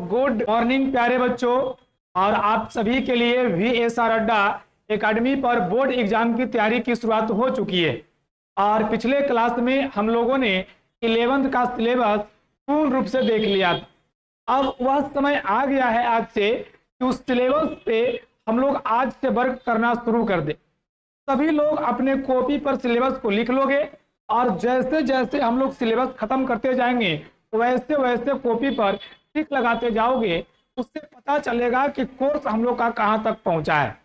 Good morning प्यारे बच्चों। और आप सभी के लिए VSR अड्डा एकेडमी पर बोर्ड एग्जाम की तैयारी की शुरुआत हो चुकी है। और पिछले क्लास में हम लोगों ने 11th का सिलेबस पूर्ण रूप से देख लिया। अब वह समय आ गया है आज से कि उस सिलेबस पे हम लोग आज से वर्क करना शुरू कर दें। सभी लोग अपने कॉपी पर सिलेबस को लिख लोगे और जैसे जैसे हम लोग सिलेबस खत्म करते जाएंगे वैसे वैसे कॉपी पर टिक लगाते जाओगे, उससे पता चलेगा कि कोर्स हम लोग का कहाँ तक पहुँचा है।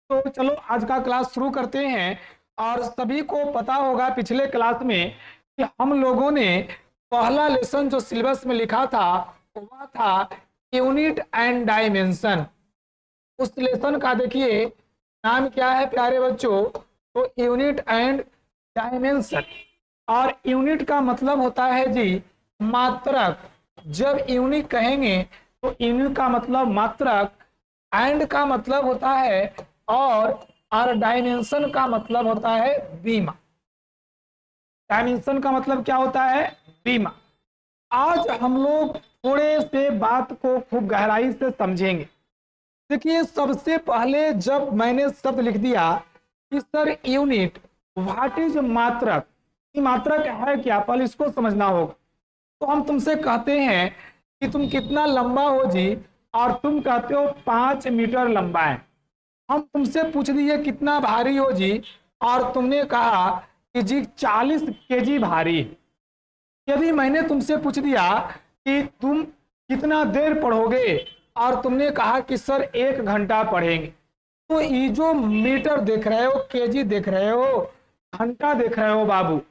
तो चलो आज का क्लास शुरू करते हैं। और सभी को पता होगा पिछले क्लास में कि हम लोगों ने पहला लेसन जो सिलेबस में लिखा था वह था यूनिट एंड डायमेंशन। उस लेसन का देखिए नाम क्या है प्यारे बच्चों, तो यूनिट एंड डायमेंशन। और यूनिट का मतलब होता है जी मात्रक। जब यूनिट कहेंगे तो यूनिट का मतलब मात्रक, एंड का मतलब होता है और डायमेंशन का मतलब होता है बीमा। डायमेंशन का मतलब क्या होता है? बीमा। आज हम लोग थोड़े से बात को खूब गहराई से समझेंगे। देखिए सबसे पहले जब मैंने शब्द लिख दिया कि सर यूनिट, व्हाट इज मात्रक, मात्रक है क्या, पहले इसको समझना होगा। तो हम तुमसे कहते हैं कि तुम कितना लंबा हो जी, और तुम कहते हो 5 मीटर लंबा है। हम तुमसे पूछ दिए कितना भारी हो जी, और तुमने कहा कि जी 40 kg भारी। यदि मैंने तुमसे पूछ दिया कि तुम कितना देर पढ़ोगे और तुमने कहा कि सर 1 घंटा पढ़ेंगे, तो ये जो मीटर देख रहे हो, केजी देख रहे हो, घंटा देख रहे हो बाबू,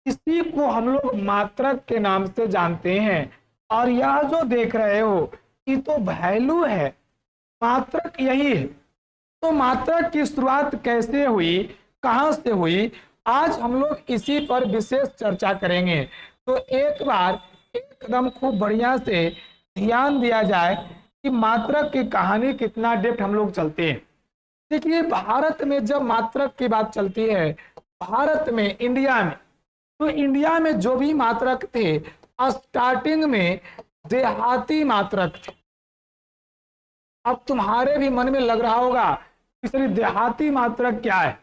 इसी को हम लोग मात्रक के नाम से जानते हैं। और यह जो देख रहे हो ये तो वैल्यू है, मात्रक यही है। तो मात्रक की शुरुआत कैसे हुई, कहां से हुई, आज हम लोग इसी पर विशेष चर्चा करेंगे। तो एक बार एकदम खूब बढ़िया से ध्यान दिया जाए कि मात्रक की कहानी कितना डेप्थ हम लोग चलते हैं। देखिए भारत में जब मात्रक की बात चलती है, भारत में, इंडिया में, तो इंडिया में जो भी मात्रक थे स्टार्टिंग में देहाती मात्रक थे। अब तुम्हारे भी मन में लग रहा होगा कि सर देहाती मात्रक क्या है।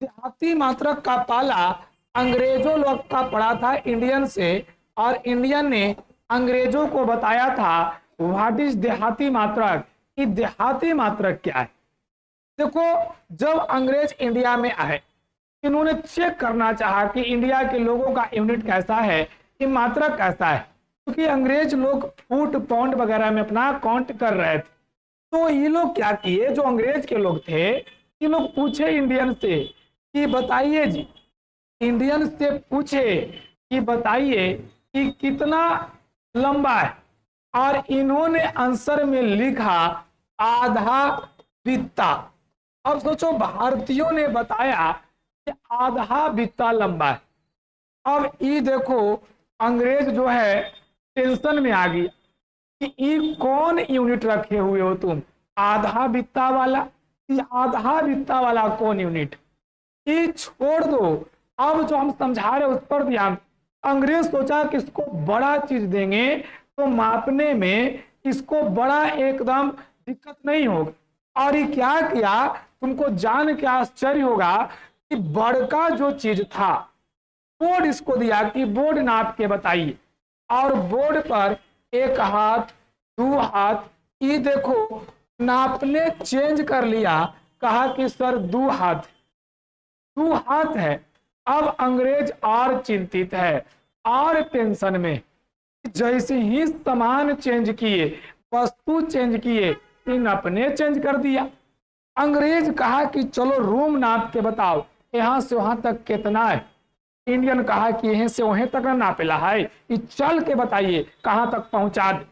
देहाती मात्रक का पाला अंग्रेजों लोग का पड़ा था इंडियन से, और इंडियन ने अंग्रेजों को बताया था व्हाट इज देहाती मात्रक, कि देहाती मात्रक क्या है। देखो जब अंग्रेज इंडिया में आए, इन्होंने चेक करना चाहा कि इंडिया के लोगों का यूनिट कैसा है, ये मात्रक कैसा है, क्योंकि अंग्रेज लोग फुट पाउंड वगैरह में अपना काउंट कर रहे थे। तो ये लोग क्या किए, जो अंग्रेज के लोग थे, ये लोग पूछे इंडियन से कि बताइए जी, इंडियन से पूछे कि बताइए कि कितना लंबा है, और इन्होंने आंसर में लिखा आधा बित्ता। अब सोचो भारतीयों ने बताया कि आधा बित्ता लंबा है। अब ये देखो अंग्रेज जो है टेंशन में आ गया कि ये कौन यूनिट रखे हुए हो तुम, आधा बित्ता वाला, ये आधा बित्ता वाला कौन यूनिट, ये छोड़ दो। अब जो हम समझा रहे उस पर ध्यान। अंग्रेज सोचा कि इसको बड़ा चीज देंगे तो मापने में इसको बड़ा एकदम दिक्कत नहीं होगा। और ये क्या किया, तुमको जान के आश्चर्य होगा कि बड़का जो चीज था बोर्ड इसको दिया कि बोर्ड नाप के बताइए। और बोर्ड पर 1 हाथ 2 हाथ, ये देखो नापने चेंज कर लिया, कहा कि सर 2 हाथ है। अब अंग्रेज और चिंतित है और टेंशन में। जैसे ही सामान चेंज किए, वस्तु चेंज किए, इन अपने चेंज कर दिया। अंग्रेज कहा कि चलो रूम नाप के बताओ, यहां से वहां तक कितना है। इंडियन कहा कि यहीं से वहीं तक नापेला है, ये चल के बताइए कहां तक पहुंचा दे।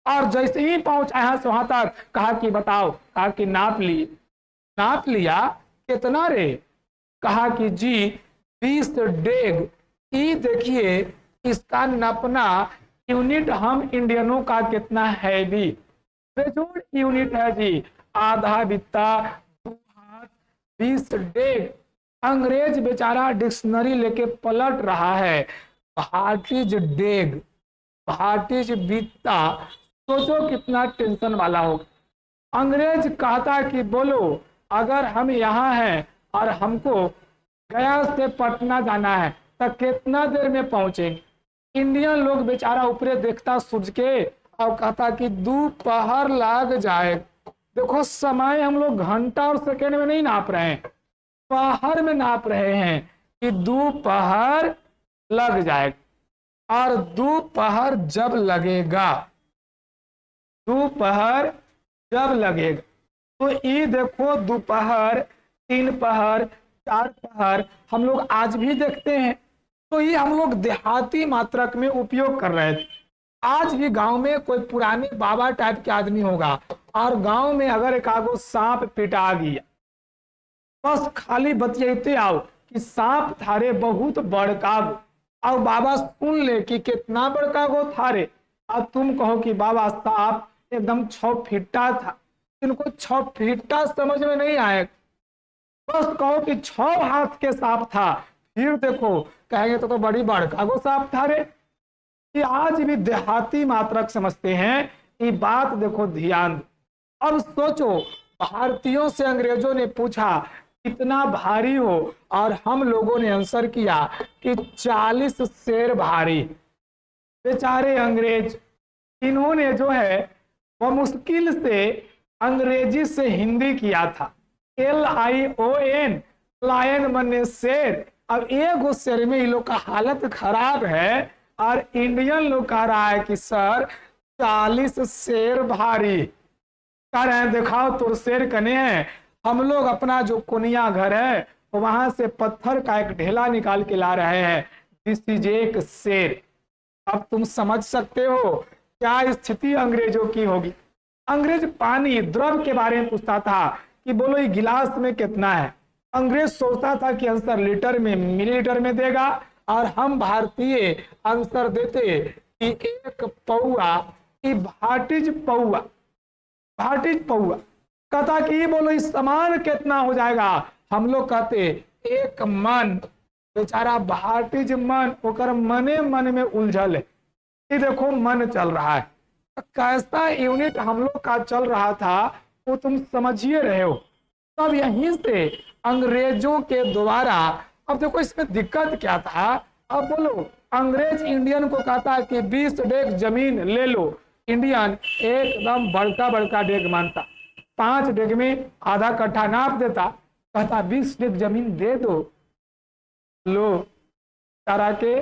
और जैसे ही पहुंचा यहां से वहां तक, कहा कि बताओ, कहा कि नाप लिए। नाप लिया, कितना रे, कहा कि जी 20 डेग। ये देखिए इसका नापना यूनिट हम इंडियनों का कितना है भी, बेजोड़ यूनिट है जी, आधा बित्ता, 2 हाथ, 20 डेग। अंग्रेज बेचारा डिक्शनरी लेके पलट रहा है, व्हाट इज डेग, व्हाट इज बित्ता, सोचो कितना टेंशन वाला होगा। अंग्रेज कहता कि बोलो, अगर हम यहाँ हैं और हमको गया से पटना जाना है तो कितना देर में पहुंचेंगे। इंडियन लोग बेचारा ऊपरे देखता सूरज के और कहता कि दोपहर लग जाए। देखो समय हम लोग घंटा और सेकंड में नहीं नाप रहे हैं, पहर में नाप रहे हैं कि दोपहर लग जाएगा। और दोपहर जब लगेगा, दोपहर जब लगेगा तो ये देखो दोपहर, 3 पहर, 4 पहर हम लोग आज भी देखते हैं। तो ये हम लोग देहाती मात्रक में उपयोग कर रहे थे। आज भी गांव में कोई पुराने बाबा टाइप के आदमी होगा और गांव में अगर एक आगो सांप पिटा गया, बस खाली बतियाते आओ कि सांप थारे बहुत बड़का गो, और बाबा सुन ले कि कितना बड़का गो थारे, और तुम कहो कि बाबा सांप एकदम 6 फीटा था। इनको 6 फीटा समझ में नहीं आए, बस कहो कि 6 हाथ के सांप था, फिर देखो कहेंगे तो बड़ी बड़का गो सांप था रे। ये आज भी देहाती मात्रक समझते हैं। ये बात देखो ध्यान। अब सोचो, भारतीयों से अंग्रेजों ने पूछा कितना भारी हो, और हम लोगों ने आंसर किया कि 40 शेर भारी। बेचारे अंग्रेज, इन्होंने जो है वह मुश्किल से अंग्रेजी से हिंदी किया था। LION, लायन मने शेर। अब एक शेर में इन लोग का हालत खराब है, और इंडियन लोग कह रहा है कि सर 40 शेर भारी। कह रहे हैं दिखाओ तो शेर कने हैं। हम लोग अपना जो कुनिया घर है वहां से पत्थर का एक ढेला निकाल के ला रहे हैं, दिस इज एक शेर। अब तुम समझ सकते हो क्या स्थिति अंग्रेजों की होगी। अंग्रेज पानी द्रव के बारे में पूछता था कि बोलो ये गिलास में कितना है। अंग्रेज सोचता था कि आंसर लीटर में, मिलीलीटर में देगा, और हम भारतीय आंसर देते कि 1 पौआ, भाटिज पौआ, भाटिज पौआ। कहता कि बोलो इस समान कितना हो जाएगा। हम लोग कहते 1 मन। बेचारा भाटिज मन, ओकर मने मन में उलझल है। ये देखो मन चल रहा है, कैसा यूनिट हम लोग का चल रहा था वो तुम समझिए रहे हो। तब यहीं से अंग्रेजों के द्वारा, अब देखो इसमें दिक्कत क्या था। अब बोलो, अंग्रेज इंडियन को कहता कि 20 डेग जमीन ले लो। इंडियन एकदम बड़का बड़का डेग मानता, 5 डेग में आधा कट्ठा नाप देता, कहता 20 डेग जमीन दे दो। लो तारा के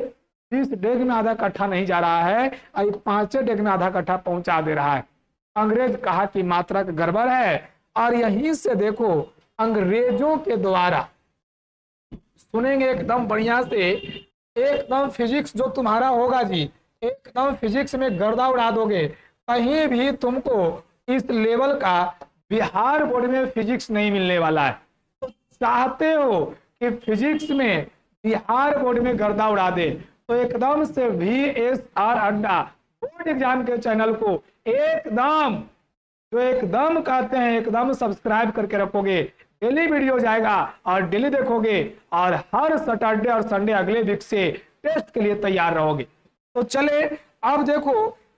20 डेग में आधा कट्ठा नहीं जा रहा है, 5 डेग में आधा कट्ठा पहुंचा दे रहा है। अंग्रेज कहा कि मात्रक गड़बड़ है। और यहीं से देखो अंग्रेजों के द्वारा, सुनेंगे एकदम बढ़िया से, एकदम फिजिक्स जो तुम्हारा होगा जी, एकदम फिजिक्स में गर्दा उड़ा दोगे। कहीं भी तुमको इस लेवल का बिहार बोर्ड में फिजिक्स नहीं मिलने वाला है। तो चाहते हो कि फिजिक्स में बिहार बोर्ड में गर्दा उड़ा दे, तो एकदम से VSR अड्डा बोर्ड एग्जाम के चैनल को एकदम, जो एकदम कहते हैं एकदम सब्सक्राइब करके रखोगे। डेली वीडियो जाएगा और डेली देखोगे, और हर सैटरडे और संडे अगले वीक से टेस्ट के लिए तैयार रहोगे। तो चले अब देखो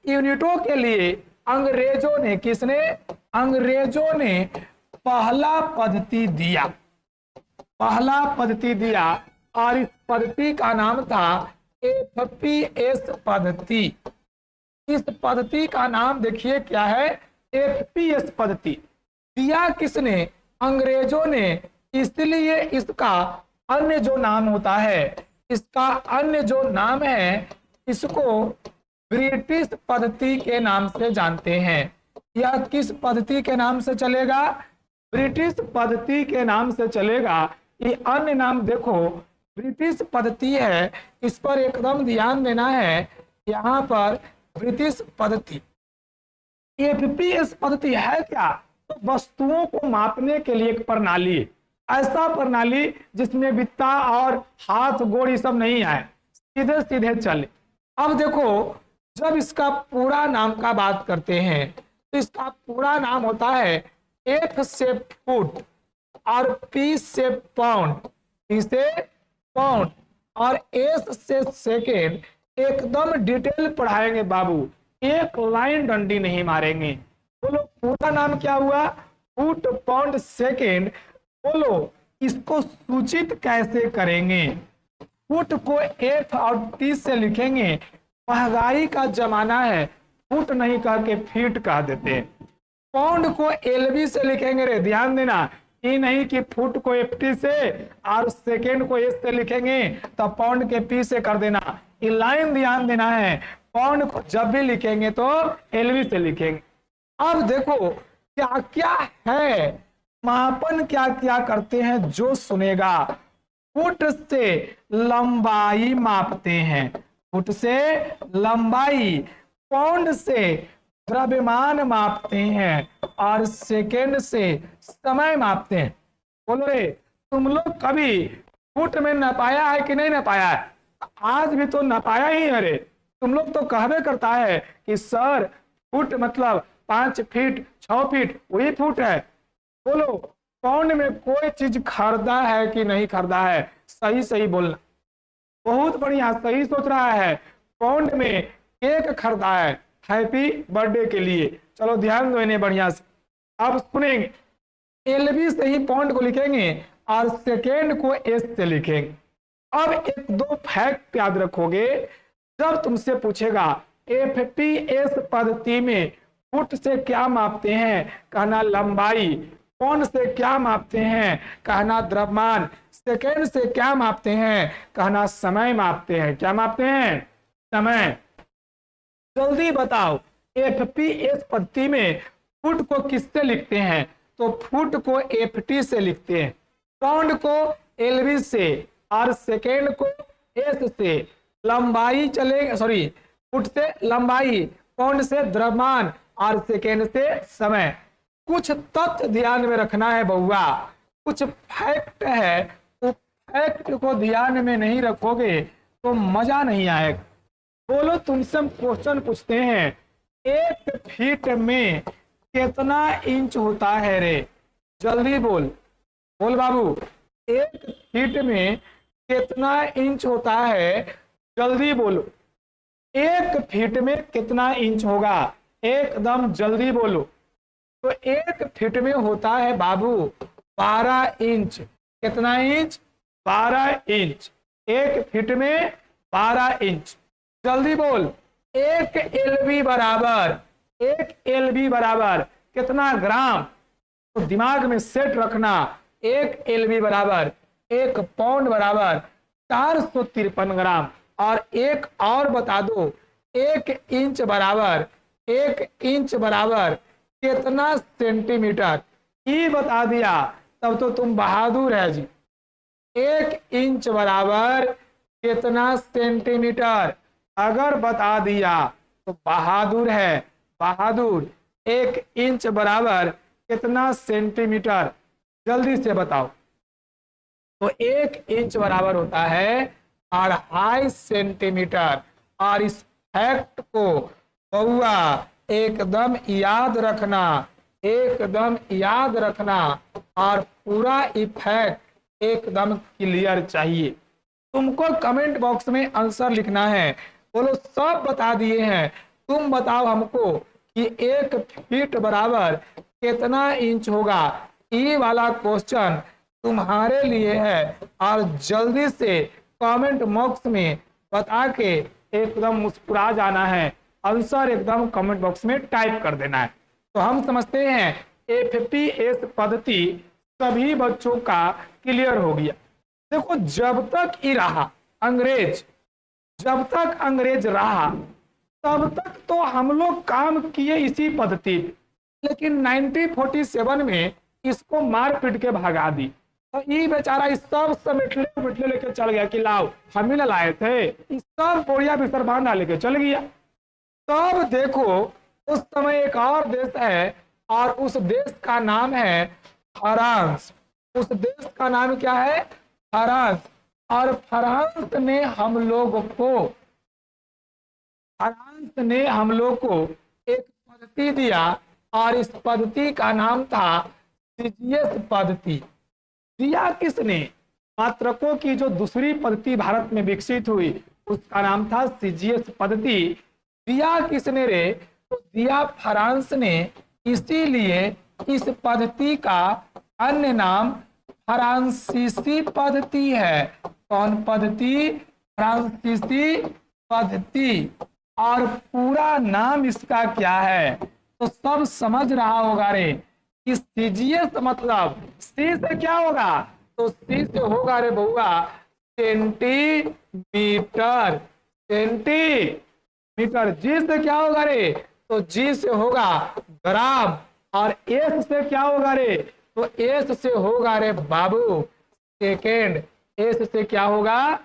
यूनिटों के लिए अंग्रेजों ने, किसने, अंग्रेजों ने पहला पद्धति दिया, पहला पद्धति दिया, और इस पद्धति का नाम था FPS पद्धति। इस पद्धति का नाम देखिए क्या है, FPS पद्धति। दिया किसने, अंग्रेजों ने। इसलिए इसका अन्य जो नाम होता है, इसका अन्य जो नाम है, इसको ब्रिटिश पद्धति के नाम से जानते हैं। यह किस पद्धति के नाम से चलेगा, ब्रिटिश पद्धति के नाम से चलेगा। ये अन्य नाम देखो ब्रिटिश पद्धति है, इस पर एकदम ध्यान देना है। यहाँ पर ब्रिटिश पद्धति, FPS पद्धति है क्या, तो वस्तुओं को मापने के लिए एक प्रणाली, ऐसा प्रणाली जिसमें बित्ता और हाथ गोड़ ये सब नहीं आए, सीधे सीधे चले। अब देखो जब इसका पूरा नाम का बात करते हैं तो इसका पूरा नाम होता है F से फुट और P से पाउंड, P से पाउंड और S से सेकेंड। एकदम डिटेल पढ़ाएंगे बाबू, एक लाइन डंडी नहीं मारेंगे। बोलो पूरा नाम क्या हुआ? Foot pound second. बोलो इसको सूचित कैसे करेंगे? फुट को एफ और टी से लिखेंगे। महंगाई का जमाना है, फुट नहीं कह के फीट कह देते हैं। पाउंड को एलबी से लिखेंगे रे, ध्यान देना, ये नहीं कि फुट को एफटी से और सेकेंड को एस से लिखेंगे तो पाउंड के पी से कर देना। ये लाइन ध्यान देना है, पाउंड को जब भी लिखेंगे तो एलबी से लिखेंगे। अब देखो क्या क्या है, मापन क्या क्या करते हैं जो सुनेगा। फुट से लंबाई मापते हैं, फुट से लंबाई। पाउंड से द्रव्यमान मापते हैं और सेकेंड से समय मापते हैं। बोलो रे तुम लोग कभी फुट में नपाया है कि नहीं नपाया है? आज भी तो नपाया ही है रे। तुम लोग तो कहबे करता है कि सर फुट मतलब 5 फीट 6 फीट वही फुट है। बोलो पाउंड में कोई चीज खरीदा है कि नहीं खरीदा है? सही सही बोलना। बहुत बढ़िया, सही सोच रहा है। पाउंड में केक खरीदा है हैप्पी बर्थडे के लिए। चलो ध्यान दो इन्हें बढ़िया से। अब सुनेंगे, एलबी से ही पाउंड को लिखेंगे और सेकेंड को एस से लिखेंगे। अब एक दो फैक्ट याद रखोगे। जब तुमसे पूछेगा एफपीएस पद्धति में फुट से क्या मापते हैं? कहना लंबाई। पाउंड से क्या मापते हैं? कहना द्रव्यमान। सेकेंड से क्या मापते हैं? कहना समय मापते हैं। क्या मापते हैं? समय। जल्दी बताओ, एफपीएस पद्धति में फुट को किससे लिखते हैं? तो फुट को एफटी से लिखते हैं, पाउंड को एलबी से और सेकेंड को एस से। लंबाई चलेगा, सॉरी, फुट से लंबाई, पाउंड से द्रव्यमान और सेकेंड से समय। कुछ तथ्य ध्यान में रखना है बउआ, कुछ फैक्ट है, तो फैक्ट को ध्यान में नहीं रखोगे तो मजा नहीं आएगा। बोलो तुमसे हम क्वेश्चन पूछते हैं, 1 फीट में कितना इंच होता है रे? जल्दी बोल, बोल बाबू, 1 फीट में कितना इंच होता है? जल्दी बोलो, 1 फीट में कितना इंच होगा? एकदम जल्दी बोलो। तो 1 फीट में होता है बाबू 12 इंच। कितना इंच? 12 इंच। 1 फीट में 12 इंच। जल्दी बोल, 1 एलबी बराबर, 1 एलबी बराबर कितना ग्राम? तो दिमाग में सेट रखना, 1 एलबी बराबर 1 पाउंड बराबर 453 ग्राम। और एक और बता दो, 1 इंच बराबर, 1 इंच बराबर कितना सेंटीमीटर? ये बता दिया तब तो तुम बहादुर है जी। 1 इंच बराबर कितना सेंटीमीटर? अगर बता दिया तो बहादुर है, बहादुर। 1 इंच बराबर कितना सेंटीमीटर? जल्दी से बताओ। तो 1 इंच बराबर होता है 2.5 सेंटीमीटर। और इस फैक्ट को बउआ एकदम याद रखना, एकदम याद रखना, और पूरा इफेक्ट एकदम क्लियर चाहिए। तुमको कमेंट बॉक्स में आंसर लिखना है। बोलो सब बता दिए हैं, तुम बताओ हमको कि 1 फीट बराबर कितना इंच होगा? ये वाला क्वेश्चन तुम्हारे लिए है और जल्दी से कमेंट बॉक्स में बता के एकदम मुस्कुरा जाना है। आंसर एकदम कमेंट बॉक्स में टाइप कर देना है। तो हम समझते हैं एफपीएस पद्धति सभी बच्चों का क्लियर हो गया। देखो जब तक ही रहा अंग्रेज, जब तक अंग्रेज रहा तब तक तो हम लोग काम किए इसी पद्धति, लेकिन 1947 में इसको मार पीट के भगा दी। तो ये बेचारा इस सब मिटले लेके चल गया कि लाओ हम ही ना लाए थे, इस सब बोरिया बिस्तर बांधा लेके चल गया। तब देखो उस समय एक और देश है और उस देश का नाम है फ्रांस। उस देश का नाम क्या है? फ्रांस। और फ्रांस ने हम लोग को एक पद्धति दिया और इस पद्धति का नाम था सीजीएस पद्धति। दिया किसने? मात्रकों की जो दूसरी पद्धति भारत में विकसित हुई उसका नाम था सीजीएस पद्धति। दिया किसने रे? तो दिया फ्रांस ने, इसीलिए इस पद्धति का अन्य नाम फ्रांसीसी पद्धति है। कौन पद्धति? फ्रांसीसी पद्धति। और पूरा नाम इसका क्या है? तो सब समझ रहा होगा रे कि सीजीएस मतलब सी से क्या होगा? तो सी से होगा रे बउआ सेंटीमीटर। सेंटीमीटर। जी से क्या होगा रे? तो जी से होगा ग्राम। और एस से क्या होगा रे? तो एस से होगा रे बाबू सेकेंड। एस से क्या होगा?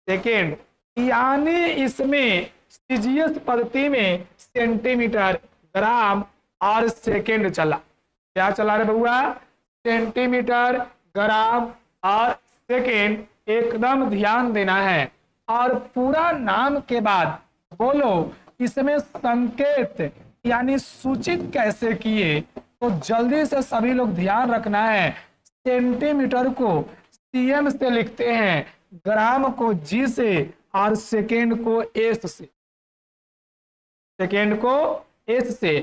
सेकेंड। यानी इसमें सीजीएस पद्धति में सेंटीमीटर, ग्राम और सेकेंड चला। क्या चला रे बउआ? सेंटीमीटर, ग्राम और सेकेंड। एकदम ध्यान देना है। और पूरा नाम के बाद बोलो इसमें संकेत यानी सूचित कैसे किए? तो जल्दी से सभी लोग ध्यान रखना है। सेंटीमीटर को सीएम से लिखते हैं, ग्राम को जी से और सेकेंड को एस से। सेकेंड को एस से।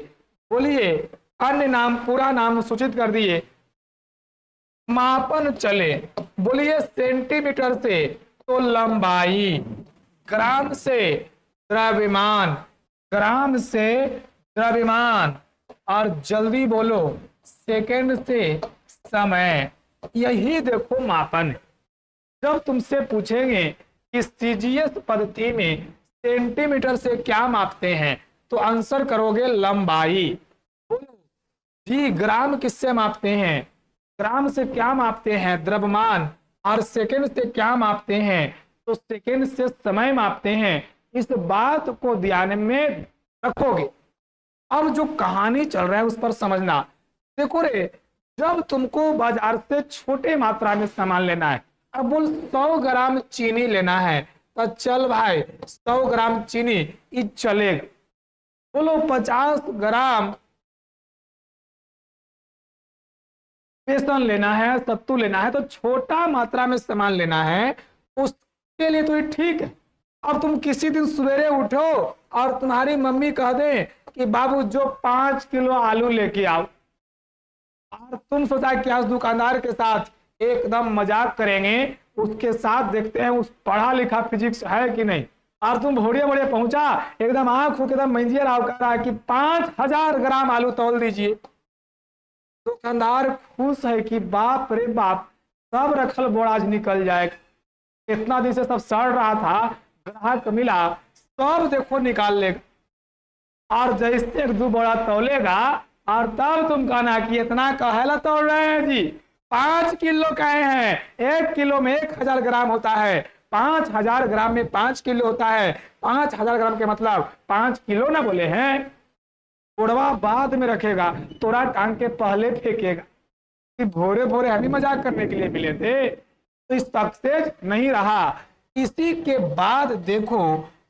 बोलिए अन्य नाम, पूरा नाम सूचित कर दिए। मापन चले। बोलिए सेंटीमीटर से तो लंबाई, ग्राम से द्रव्यमान, ग्राम से द्रव्यमान, और जल्दी बोलो सेकेंड से समय। यही देखो मापन। जब तुमसे पूछेंगे कि सीजीएस पद्धति में सेंटीमीटर से क्या मापते हैं तो आंसर करोगे लंबाई। जी ग्राम किससे मापते हैं? ग्राम से क्या मापते हैं? द्रव्यमान। और सेकंड से क्या मापते हैं? तो सेकंड से समय मापते हैं। इस बात को ध्यान में रखोगे। अब जो कहानी चल रहा है उस पर समझना। देखो रे, जब तुमको बाजार से छोटे मात्रा में सामान लेना है, अब बोल 100 ग्राम चीनी लेना है, तो चल भाई 100 ग्राम चीनी ये चलेगा। बोलो 50 ग्राम बेसन लेना है, सत्तू लेना है, तो छोटा मात्रा में सामान लेना है, उसके लिए तो ये ठीक है। अब तुम किसी दिन सवेरे उठो और तुम्हारी मम्मी कह दे कि बाबू जो 5 किलो आलू लेके आओ, और तुम सोचा कि आज दुकानदार के साथ एकदम मजाक करेंगे, उसके साथ देखते हैं उस पढ़ा लिखा फिजिक्स है कि नहीं, और तुम भोड़े भोड़े पहुंचा एकदम आंख एकदम मंजिया राव कह रहा है कि 5000 ग्राम आलू तौल दीजिए। दुकानदार खुश है कि बाप रे बाप सब रखल बोरा आज निकल जाएगा। इतना दिन से सब सड़ रहा था, ग्राहक मिला, सब देखो निकाल लेगा। और जैसे 2 बोरा तौलेगा और तब तुम कहना कि इतना कहेला तौल रहे हैं जी, 5 किलो कहे हैं। 1 किलो में 1000 ग्राम होता है, 5000 ग्राम में 5 किलो होता है। 5000 ग्राम के मतलब 5 किलो ना बोले हैं। बुढ़वा बाद में रखेगा, तोरा टांग के पहले फेंकेगा कि भोरे भोरे हम ही मजाक करने के लिए मिले थे। तो इस सक्सेस नहीं रहा। इसी के बाद देखो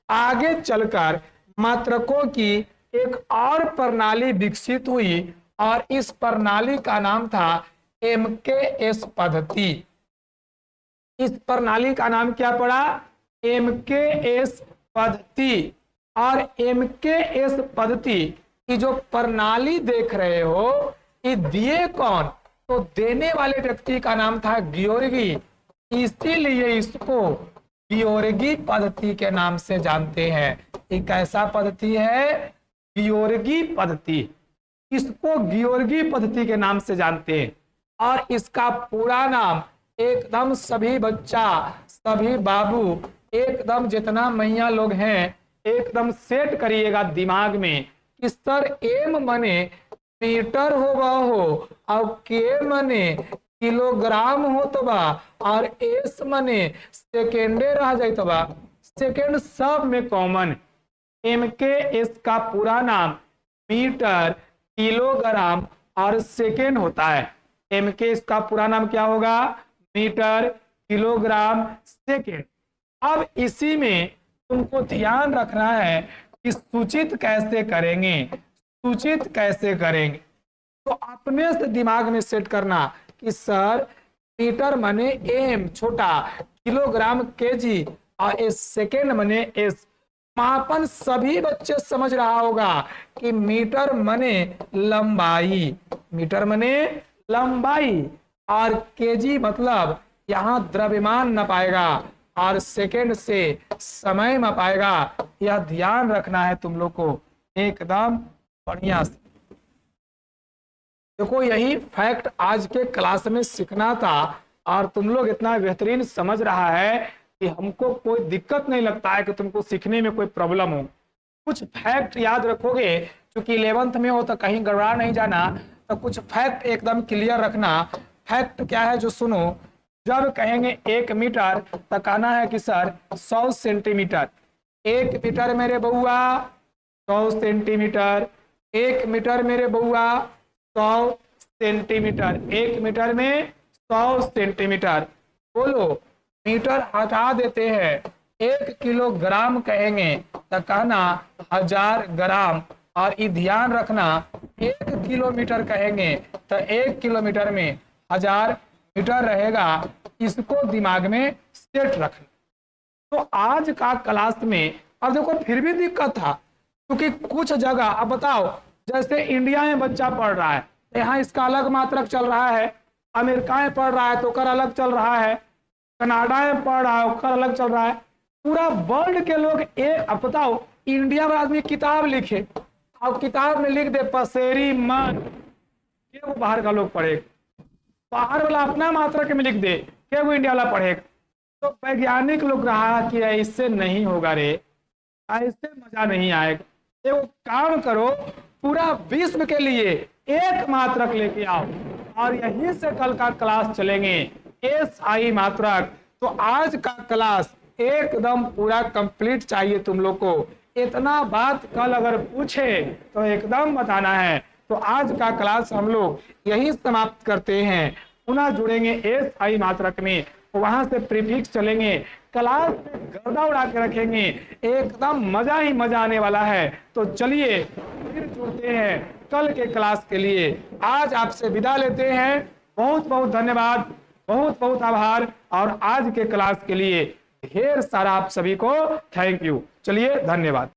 आगे चलकर मात्रकों की एक और प्रणाली विकसित हुई और इस प्रणाली का नाम था एमकेएस पद्धति। इस प्रणाली का नाम क्या पड़ा? एमकेएस पद्धति। और एमकेएस पद्धति की जो प्रणाली देख रहे हो ये दिए कौन? तो देने वाले व्यक्ति का नाम था गियोर्गी, इसीलिए इसको गियोर्गी पद्धति के नाम से जानते हैं। एक ऐसा पद्धति है गियोर्गी पद्धति, इसको गियोर्गी पद्धति के नाम से जानते हैं। और इसका पूरा नाम एकदम सभी बच्चा, सभी बाबू, एकदम जितना मैया लोग हैं एकदम सेट करिएगा दिमाग में कि सर एम मने मीटर होगा हो, और के मने किलोग्राम हो तो बा, और एस मने सेकेंडे रह जाए तो बा। सेकेंड सब में कॉमन। एमकेएस का पूरा नाम मीटर, किलोग्राम और सेकेंड होता है। एमकेएस का पूरा नाम क्या होगा? Metre, kilogram, second. अब इसी में तुमको ध्यान रखना है कि सूचित कैसे करेंगे। सूचित कैसे करेंगे तो अपने से दिमाग में सेट करना कि सर मीटर मने एम छोटा, किलोग्राम केजी, और सेकेंड मने एस। मापन सभी बच्चे समझ रहा होगा कि मीटर मने लंबाई, मीटर मने लंबाई, और केजी मतलब यहां द्रव्यमान न पाएगा, और सेकेंड से समय में पाएगा। यह ध्यान रखना है तुम लोग को एकदम बढ़िया से। देखो यही फैक्ट आज के क्लास में सीखना था, और तुम लोग इतना बेहतरीन समझ रहा है कि हमको कोई दिक्कत नहीं लगता है कि तुमको सीखने में कोई प्रॉब्लम हो। कुछ फैक्ट याद रखोगे, क्योंकि 11th में हो तो कहीं गड़बड़ा नहीं जाना, तो कुछ फैक्ट एकदम क्लियर रखना। फैक्ट क्या है जो सुनो, जब कहेंगे 1 मीटर तो कहना है कि सर 100 सेंटीमीटर। 1 मीटर मेरे बउआ 100 सेंटीमीटर, 1 मीटर मेरे बउआ 100 सेंटीमीटर, 1 मीटर में 100 सेंटीमीटर। बोलो मीटर हटा देते हैं, 1 किलोग्राम कहेंगे तो कहना 1000 ग्राम, और ये ध्यान रखना 1 किलोमीटर कहेंगे तो 1 किलोमीटर में 1000 मीटर रहेगा। इसको दिमाग में सेट रखना। तो आज का क्लास में, अब देखो फिर भी दिक्कत था, क्योंकि कुछ जगह, अब बताओ जैसे इंडिया में बच्चा पढ़ रहा है तो यहाँ इसका अलग मात्रक चल रहा है, अमेरिका में पढ़ रहा है तो कर अलग चल रहा है, कनाडा में पढ़ रहा है ओकर अलग चल रहा है। पूरा वर्ल्ड के लोग एक, अब बताओ इंडिया में आदमी किताब लिखे, अब किताब में लिख दे पसेरी मन, ये वो बाहर का लोग पढ़ेगा, बाहर वाला अपना मात्रक में लिख दे क्या वो इंडिया वाला पढ़ेगा। तो वैज्ञानिक लोग रहा कि इससे नहीं होगा रे, इससे मजा नहीं आएगा, ये वो काम करो पूरा विश्व के लिए एक मात्रक लेके आओ, और यहीं से कल का क्लास चलेंगे SI मात्रक। तो आज का क्लास एकदम पूरा कंप्लीट चाहिए तुम लोग को, इतना बात कल अगर पूछे तो एकदम बताना है। तो आज का क्लास हम लोग यही समाप्त करते हैं, पुनः जुड़ेंगे SI मात्रक में, वहां से प्रीफिक्स चलेंगे, क्लास में गर्दा उड़ा के रखेंगे, एकदम मजा ही मजा आने वाला है। तो चलिए फिर जुड़ते हैं कल के क्लास के लिए। आज आपसे विदा लेते हैं, बहुत बहुत धन्यवाद, बहुत बहुत आभार, और आज के क्लास के लिए ढेर सारा आप सभी को थैंक यू। चलिए धन्यवाद।